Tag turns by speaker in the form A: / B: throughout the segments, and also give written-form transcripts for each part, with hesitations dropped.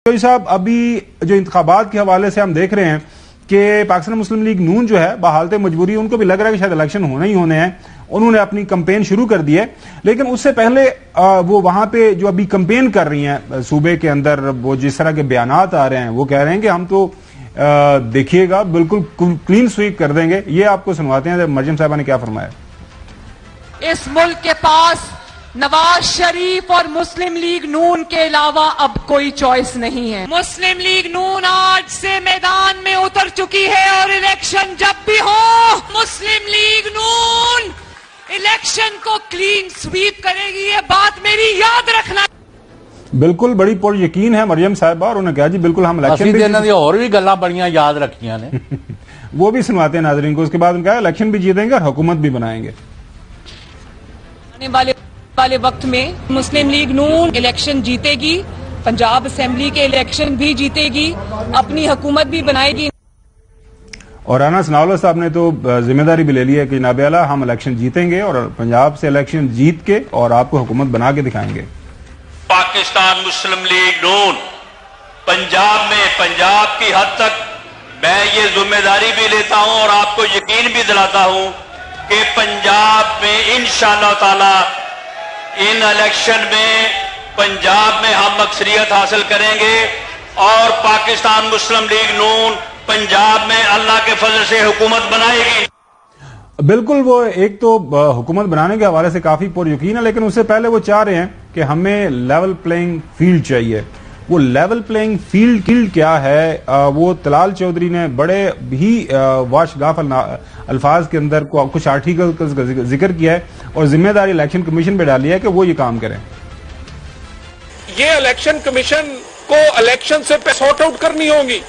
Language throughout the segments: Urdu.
A: صاحب ابھی جو انتخابات کے حوالے سے ہم دیکھ رہے ہیں کہ پاکستان مسلم لیگ نون جو ہے بحالت مجبوری ان کو بھی لگ رہا ہے کہ شاید الیکشن ہونے ہی ہونے ہیں. انہوں نے اپنی کمپین شروع کر دی ہے, لیکن اس سے پہلے وہ وہاں پہ جو ابھی کمپین کر رہی ہیں صوبے کے اندر, وہ جس طرح کے بیانات آ رہے ہیں وہ کہہ رہے ہیں کہ ہم تو دیکھیے گا بالکل کلین سویپ کر دیں گے. یہ آپ کو سنواتے ہیں مریم صاحبہ نے کیا فرمایا.
B: اس ملک کے پاس نواز شریف اور مسلم لیگ نون کے علاوہ اب کوئی چوائس نہیں ہے. مسلم لیگ نون آج سے میدان میں اتر چکی ہے اور الیکشن جب بھی ہو مسلم لیگ نون الیکشن کو کلین سویپ کرے گی. یہ بات میری یاد رکھنا.
A: بالکل بڑی پر یقین ہے مریم صاحبہ, اور انہوں نے کہا جی بالکل ہم الیکشن
C: اور بھی گلاں بڑیاں یاد رکھیاں نے
A: وہ بھی سنواتے ہیں ناظرین کو. اس کے بعد ان کا الیکشن بھی جیتیں گے اور حکومت بھی بنائیں گے.
B: آنے والے وقت میں مسلم لیگ نون الیکشن جیتے گی, پنجاب اسمبلی کے الیکشن بھی جیتے گی, اپنی حکومت بھی بنائے گی.
A: اور رانا ثناءاللہ صاحب نے تو ذمہ داری بھی لے لی ہے کہ جناب اعلیٰ ہم الیکشن جیتیں گے اور پنجاب سے الیکشن جیت کے اور آپ کو حکومت بنا کے دکھائیں گے.
D: پاکستان مسلم لیگ نون پنجاب کی حد تک میں یہ ذمہ داری بھی لیتا ہوں اور آپ کو یقین بھی دلاتا ہوں کہ پنجاب میں انشاءاللہ تعالی ان الیکشن میں پنجاب میں ہم اکثریت حاصل کریں گے اور پاکستان مسلم لیگ نون پنجاب میں اللہ کے فضل سے حکومت بنائے گی.
A: بالکل وہ ایک تو حکومت بنانے کے حوالے سے کافی پر یقین ہے, لیکن اس سے پہلے وہ چاہ رہے ہیں کہ ہمیں لیول پلینگ فیلڈ چاہیے. وہ لیول پلینگ فیلڈ کیا ہے وہ طلال چودھری نے بڑے بھی واشگاف الفاظ کے اندر کچھ آرٹیکل کا ذکر کیا ہے اور ذمہ داری الیکشن کمیشن پہ ڈالی ہے کہ وہ یہ کام کریں.
E: یہ الیکشن کمیشن کو الیکشن سے سارٹ آؤٹ کرنی ہوگی.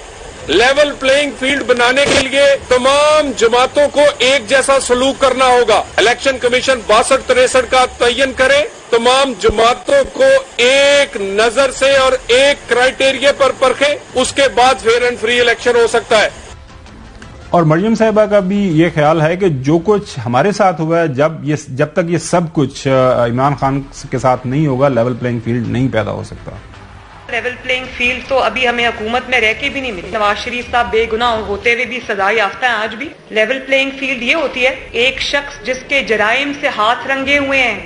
E: لیول پلینگ فیلڈ بنانے کے لیے تمام جماعتوں کو ایک جیسا سلوک کرنا ہوگا. الیکشن کمیشن 62-63 کا تعین کرے, تمام جماعتوں کو ایک نظر سے اور ایک کرائیٹیریا پر پرکھے, اس کے بعد فیئر اینڈ فری الیکشن ہو سکتا ہے.
A: اور مریم صاحبہ کا بھی یہ خیال ہے کہ جو کچھ ہمارے ساتھ ہوا ہے جب تک یہ سب کچھ عمران خان کے ساتھ نہیں ہوگا لیول پلینگ فیلڈ نہیں پیدا ہو سکتا.
F: لیول پلینگ فیلڈ تو ابھی ہمیں حکومت میں رہ کے بھی نہیں ملی. نواز شریف صاحب بے گناہ ہوتے ہوئے بھی سزا یافتہ ہیں آج بھی. لیول پلینگ فیلڈ یہ ہوتی ہے ایک شخص جس کے جرائم سے ہاتھ رنگے ہوئے ہیں,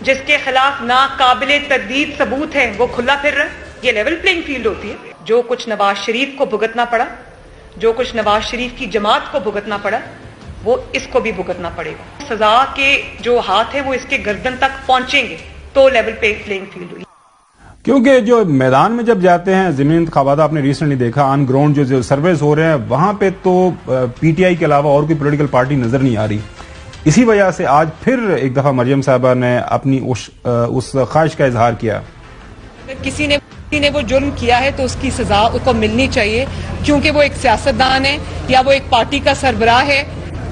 F: جس کے خلاف ناقابل تردید ثبوت ہے, وہ کھلا پھر رہا ہے. یہ لیول پلینگ فیلڈ ہوتی ہے. جو کچھ نواز شریف کو بھگتنا پڑا, جو کچھ نواز شریف کی جماعت کو بھگتنا پڑا, وہ اس کو بھی بھگتنا پڑے گا. سزا کے جو ہاتھ ہیں وہ اس کے گردن تک پہنچیں گے تو لیول پلینگ فیلڈ ہوئی.
A: کیونکہ جو میدان میں جب جاتے ہیں ضمنی انتخابات آپ نے ریسنٹلی دیکھا آن گراؤنڈ جو سرویز ہو رہے ہیں وہاں پہ تو پی ٹی آئی کے علاوہ اور کوئی پولیٹیکل پارٹی نظر نہیں آ رہی. اسی وجہ سے آج پھر ایک دفعہ مریم صاحبہ نے اپنی اس خواہش کا اظہار کیا.
B: کسی نے وہ جرم کیا ہے تو اس کی سزا اس کو ملنی چاہیے, کیونکہ وہ ایک سیاستدان ہے یا وہ ایک پارٹی کا سربراہ ہے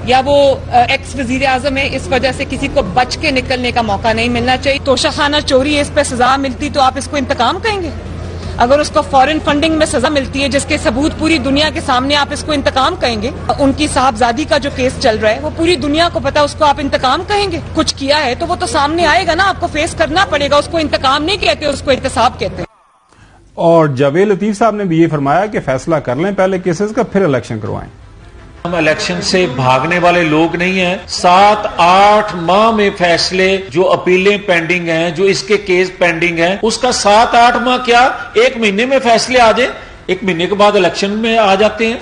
B: یا وہ ایکس وزیر اعظم ہے. اس وجہ سے کسی کو بچ کے نکلنے کا موقع نہیں ملنا چاہیے. توشہ خانہ چوری ہے, اس پہ سزا ملتی تو آپ اس کو انتقام کہیں گے. اگر اس کو فورن فنڈنگ میں سزا ملتی ہے جس کے ثبوت پوری دنیا کے سامنے, آپ اس کو انتقام کہیں گے. ان کی صاحبزادی کا جو کیس چل رہا ہے وہ پوری دنیا کو پتا, اس کو آپ انتقام کہیں گے. کچھ کیا ہے تو وہ تو سامنے آئے گا نا, آپ کو فیس کرنا پڑے گا. اس کو انتقام نہیں کہتے, اس کو احتساب کہتے ہیں.
A: اور جاوید لطیف صاحب نے بھی یہ فرمایا کہ فیصلہ کر لیں پہلے کیسز کا, پھر الیکشن کروائیں.
C: ہم الیکشن سے بھاگنے والے لوگ نہیں ہیں. 7-8 ماہ میں فیصلے, جو اپیلیں پینڈنگ ہیں, جو اس کے کیس پینڈنگ ہیں, اس کا 7-8 ماہ کیا 1 مہینے میں فیصلے آ جائیں, 1 مہینے کے بعد الیکشن میں آ جاتے ہیں.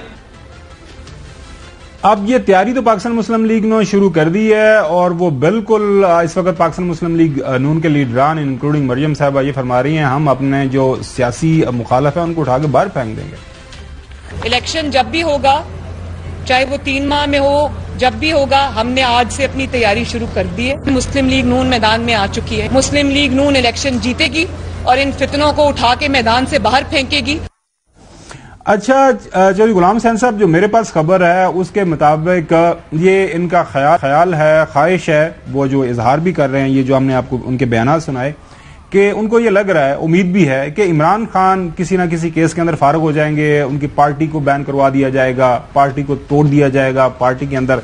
A: اب یہ تیاری تو پاکستان مسلم لیگ نے شروع کر دی ہے اور وہ بالکل اس وقت پاکستان مسلم لیگ نون کے لیڈران انکلوڈنگ مریم صاحبہ یہ فرما رہی ہیں ہم اپنے جو سیاسی مخالف ہیں ان کو اٹھا کے باہر پھینک دیں گے.
B: الیکشن جب بھی ہوگا, چاہے وہ 3 ماہ میں ہو, جب بھی ہوگا, ہم نے آج سے اپنی تیاری شروع کر دی ہے. مسلم لیگ نون میدان میں آ چکی ہے. مسلم لیگ نون الیکشن جیتے گی اور ان فتنوں کو اٹھا کے میدان سے باہر پھینکے گی.
A: اچھا چودھری غلام حسین صاحب, جو میرے پاس خبر ہے اس کے مطابق یہ ان کا خیال ہے, خواہش ہے, وہ جو اظہار بھی کر رہے ہیں, یہ جو ہم نے آپ کو ان کے بیانات سنائے, کہ ان کو یہ لگ رہا ہے, امید بھی ہے کہ عمران خان کسی نہ کسی کیس کے اندر فارغ ہو جائیں گے, ان کی پارٹی کو بین کروا دیا جائے گا, پارٹی کو توڑ دیا جائے گا, پارٹی کے اندر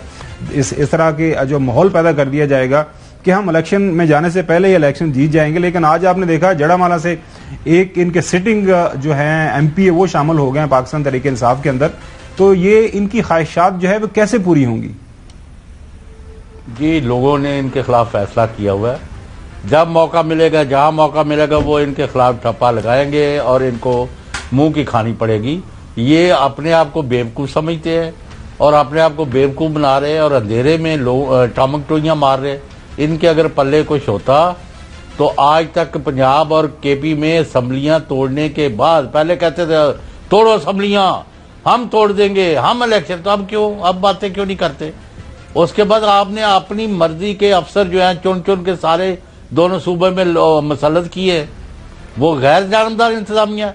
A: اس طرح کے جو ماحول پیدا کر دیا جائے گا کہ ہم الیکشن میں جانے سے پہلے یہ الیکشن جیت جائیں گے، لیکن آج آپ نے دیکھا جڑا مالا سے ایک ان کے سٹنگ جو ہیں ایم پی وہ شامل ہو گئے ہیں پاکستان تحریک انصاف کے اندر، تو یہ ان کی خواہشات جو ہے وہ کیسے پوری ہوں گی؟
G: جی لوگوں نے ان کے خلاف فیصلہ کیا ہوا ہے، جب موقع ملے گا، جہاں موقع ملے گا وہ ان کے خلاف ٹھپا لگائیں گے اور ان کو منہ کی کھانی پڑے گی۔ یہ اپنے آپ کو بیوقوف سمجھتے ہیں اور اپنے آپ کو بیوقوف بنا رہے ہیں اور اندھیرے میں ٹامک ٹوئیاں مار رہے ہیں۔ ان کے اگر پلے کچھ ہوتا تو آج تک پنجاب اور کے پی میں اسمبلیاں توڑنے کے بعد، پہلے کہتے تھے توڑو اسمبلیاں، ہم توڑ دیں گے، ہم الیکشن، تو اب باتیں کیوں نہیں کرتے؟ اس کے بعد آپ نے اپنی مرضی کے افسر جو ہیں چن چن کے سارے دونوں صوبے میں مسلط کیے، وہ غیر جانبدار انتظامیہ،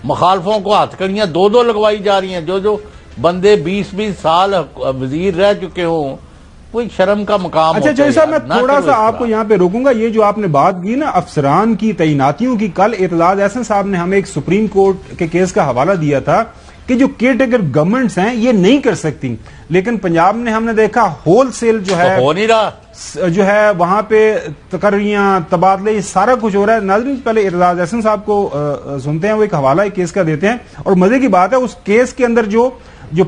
G: مخالفوں کو ہاتھ کڑیاں دو لگوائی جا رہی ہیں۔ جو بندے 20 سال وزیر رہ چکے ہوں، کوئی شرم کا مقام
A: اچھا جوئی صاحب، میں تھوڑا سا آپ کو یہاں پہ روکوں گا۔ یہ جو آپ نے بات کی نا افسران کی تعیناتیوں کی، کل اعتزاز احسن صاحب نے ہمیں ایک سپریم کورٹ کے کیس کا حوالہ دیا تھا کہ جو کیئر ٹیکر گورنمنٹس ہیں یہ نہیں کر سکتی، لیکن پنجاب میں ہم نے دیکھا ہول سیل جو ہے
G: ہو نہیں رہا،
A: جو ہے وہاں پہ تقرریاں، تبادلے، سارا کچھ ہو رہا ہے۔ ناظرین پہلے اعتزاز احسن صاحب کو سنتے ہیں، وہ ایک حوالہ ایک کیس کا دیتے ہیں، اور مزے کی بات ہے اس کیس کے اندر جو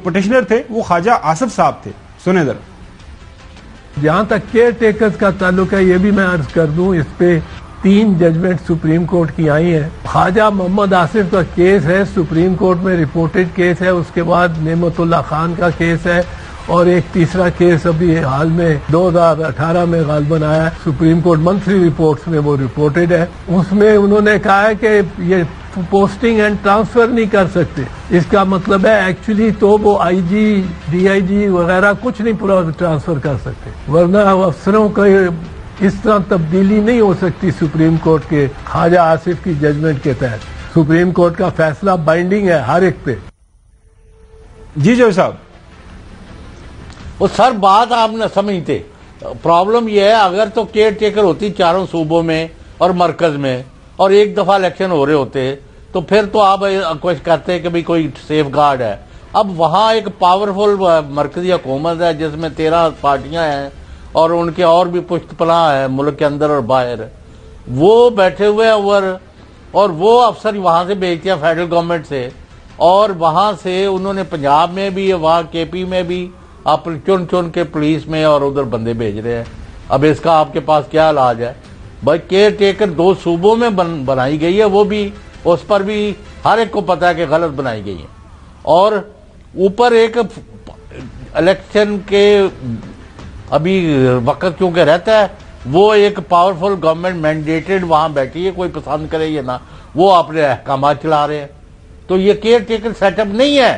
A: پٹیشنر تھے وہ خواجہ آصف صاحب تھے۔ سنیں ذرا۔
H: جہاں تک کیئر ٹیکرز کا تعلق ہے، یہ بھی میں عرض کر دوں، اس پہ 3 ججمنٹ سپریم کورٹ کی آئی ہیں۔ خواجہ محمد آصف کا کیس ہے، سپریم کورٹ میں رپورٹڈ کیس ہے، اس کے بعد نعمت اللہ خان کا کیس ہے، اور ایک تیسرا کیس ابھی حال میں 2018 میں غالباً آیا ہے، سپریم کورٹ منتھلی رپورٹس میں وہ رپورٹڈ ہے۔ اس میں انہوں نے کہا ہے کہ یہ پوسٹنگ اینڈ ٹرانسفر نہیں کر سکتے، اس کا مطلب ہے ایکچولی تو وہ آئی جی، ڈی آئی جی وغیرہ کچھ نہیں پورا ٹرانسفر کر سکتے، ورنہ افسروں کا اس طرح تبدیلی نہیں ہو سکتی سپریم کورٹ کے خواجہ آصف کی ججمنٹ کے تحت۔ سپریم کورٹ کا فیصلہ بائنڈنگ ہے ہر ایک پہ۔
A: جی جوئی صاحب،
G: وہ سر بات آپ نہ سمجھتے، پرابلم یہ ہے اگر تو کیئر ٹیکر ہوتی چاروں صوبوں میں اور مرکز میں اور ایک دفعہ الیکشن ہو رہے ہوتے تو پھر تو آپ کچھ کرتے کہ بھی کوئی سیف گارڈ ہے۔ اب وہاں ایک پاورفل مرکزی حکومت ہے جس میں 13 پارٹیاں ہیں اور ان کے اور بھی پشت پناہ ہے ملک کے اندر اور باہر، وہ بیٹھے ہوئے ہیں اور وہ افسر وہاں سے بھیجتے ہیں فیڈرل گورنمنٹ سے، اور وہاں سے انہوں نے پنجاب میں بھی وہاں کے پی میں بھی آپ چن کے پولیس میں اور ادھر بندے بھیج رہے ہیں۔ اب اس کا آپ کے پاس کیا علاج ہے؟ بھائی کیئر ٹیکر 2 صوبوں میں بنائی گئی ہے، وہ بھی اس پر بھی ہر ایک کو پتا ہے کہ غلط بنائی گئی ہے، اور اوپر ایک الیکشن کے ابھی وقت چونکہ رہتا ہے، وہ ایک پاورفل گورنمنٹ مینڈیٹڈ وہاں بیٹھی ہے، کوئی پسند کرے یا نہ، وہ اپنے احکامات چلا رہے ہیں۔ تو یہ کیئر ٹیکر سیٹ اپ نہیں ہے،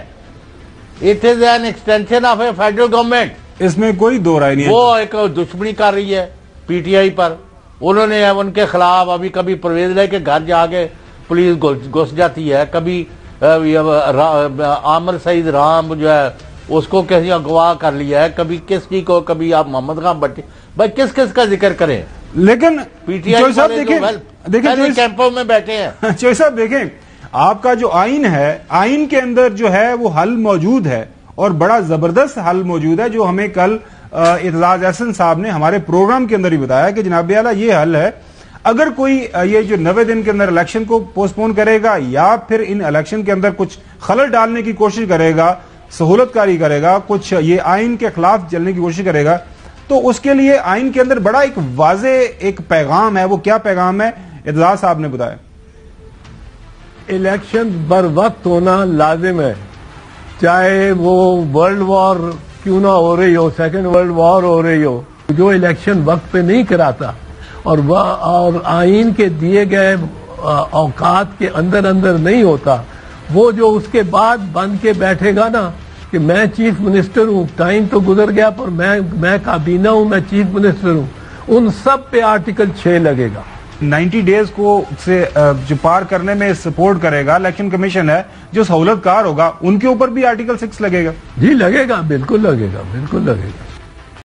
G: it is an extension of a federal government.
A: اس میں کوئی دو رائے نہیں ہے۔
G: وہ ایک دشمنی کر رہی ہے پی ٹی آئی پر، انہوں نے ان کے خلاف ابھی کبھی پرویز لے کے گھر جا کے پولیس گھس جاتی ہے، کبھی عامر سعید رام جو ہے اس کو کسی اغوا کر لیا ہے، کبھی کس کی کو، کبھی آپ محمد خان بٹی، بھائی کس کس کا ذکر کریں؟
A: لیکن
G: پی ٹی آئی دیکھیں کیمپوں میں بیٹھے ہیں۔
A: چوئی صاحب دیکھیں، آپ کا جو آئین ہے، آئین کے اندر جو ہے وہ حل موجود ہے اور بڑا زبردست حل موجود ہے، جو ہمیں کل اعتزاز احسن صاحب نے ہمارے پروگرام کے اندر ہی بتایا کہ جناب اعلیٰ یہ حل ہے، اگر کوئی یہ جو 90 دن کے اندر الیکشن کو پوسٹ پون کرے گا یا پھر ان الیکشن کے اندر کچھ خلل ڈالنے کی کوشش کرے گا، سہولت کاری کرے گا، کچھ یہ آئین کے خلاف چلنے کی کوشش کرے گا، تو اس کے لیے آئین کے اندر بڑا ایک واضح ایک پیغام ہے۔ وہ کیا پیغام ہے؟ اعتزاز صاحب نے بتایا،
H: الیکشن بر وقت ہونا لازم ہے، چاہے وہ ورلڈ وار کیوں نہ ہو رہی ہو، سیکنڈ ورلڈ وار ہو رہی ہو، جو الیکشن وقت پہ نہیں کراتا اور آئین کے دیے گئے اوقات کے اندر نہیں ہوتا، وہ جو اس کے بعد بن کے بیٹھے گا نا کہ میں چیف منسٹر ہوں، ٹائم تو گزر گیا پر میں کابینہ ہوں، میں چیف منسٹر ہوں، ان سب پہ آرٹیکل 6 لگے گا۔
A: 90 ڈیز کو سے جو پار کرنے میں سپورٹ کرے گا الیکشن کمیشن ہے، جو سہولت کار ہوگا ان کے اوپر بھی آرٹیکل 6 لگے گا۔
H: جی لگے گا، بالکل لگے گا، بالکل لگے گا۔